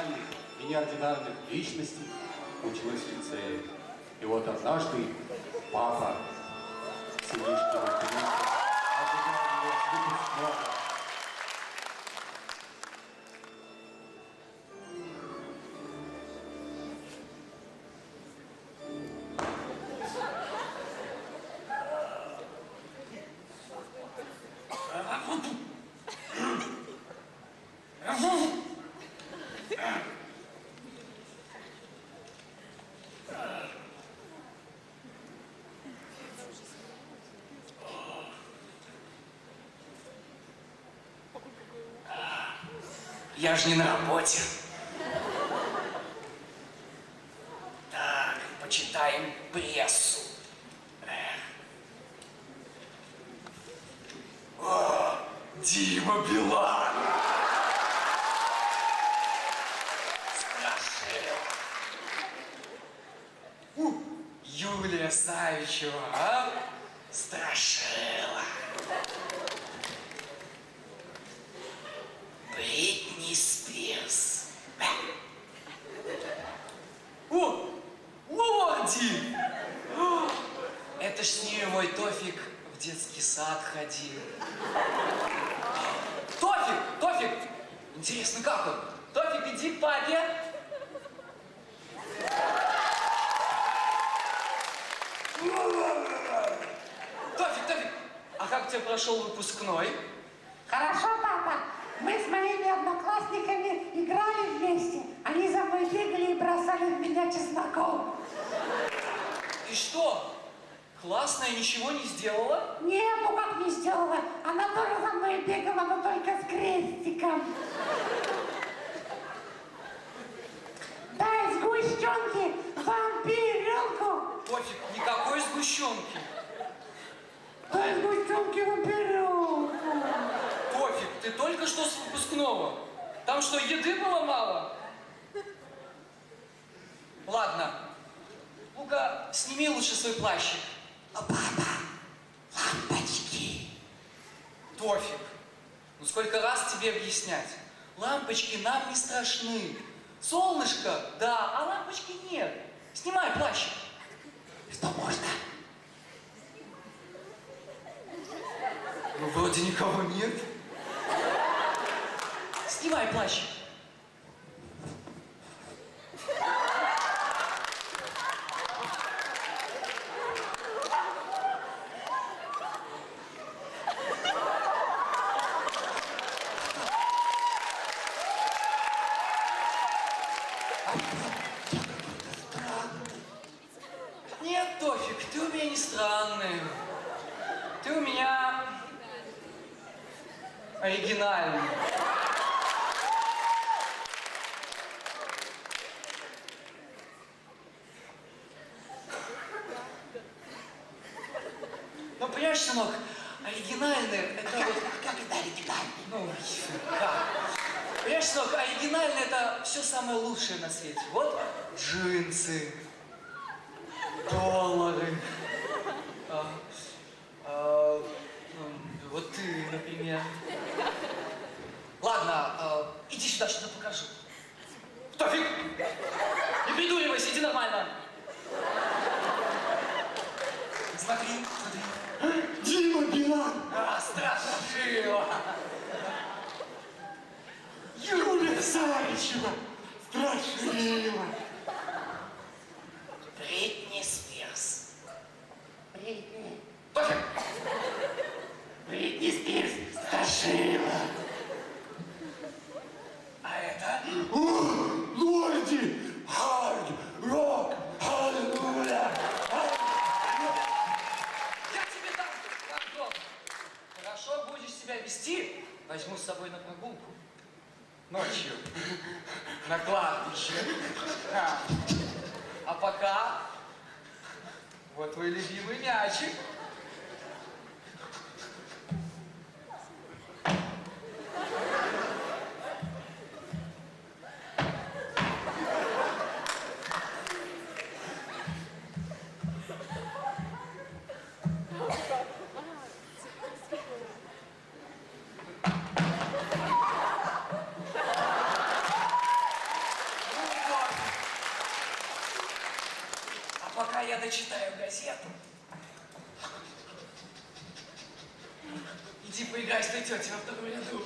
оригинальных и неординарных личностей училась в лицее. И вот однажды папа сынишки Матвея ожидал его с выпускного. Я же не на работе. Так, почитаем прессу. О, Дима Билан. Страшила. Юлия Савичева, а? Страшила. Бритни Спирс. О, Лорди! Это ж с ней мой Тофик в детский сад ходил. Тофик! Интересно, как он? Тофик, иди к папе. Тофик, а как у тебя прошел выпускной? Хорошо, папа. Мы с моими одноклассниками играли вместе. Они за мной бегали и бросали в меня чесноком. И что? Классная ничего не сделала? Нет, ну как не сделала? Она тоже за мной бегала, но только с крестиком. Дай сгущенки, вампиренку. Тофик, никакой сгущенки. Дай сгущенки, вампиренку. Тофик, ты только что с выпускного. Там что, еды было мало? Ладно. Ну-ка, сними лучше свой плащик. Папа, лампочки. Тофик, ну сколько раз тебе объяснять? Лампочки нам не страшны. Солнышко, да, а лампочки нет. Снимай плащик. Что можно? Ну, вроде никого нет. Снимай плащик. Нет, Тофик, ты у меня не странный. Ты у меня оригинальный. Ну, понимаешь, сынок, оригинальный, это вот... Как это оригинальный? Ну, как? Понимаешь, сынок, оригинальный это все самое лучшее на свете. Вот джинсы, доллары, вот ты, например. Ладно, иди сюда, что-то покажу. Тофик! Не придуривайся, иди нормально. Смотри. Дима Билан. Страшила. Юлия Савичева. Страшила. Бритни Спирс. Бритни. Тофик! Бритни Спирс. Страшила. А это? Лорди. Хард. Рок. Аллилуйя. Я тебе дам картон. Хорошо будешь себя вести, возьму с собой на прогулку. Ночью. На кладбище. А пока вот твой любимый мячик. я дочитаю газету. Иди поиграй с той тетей во втором ряду.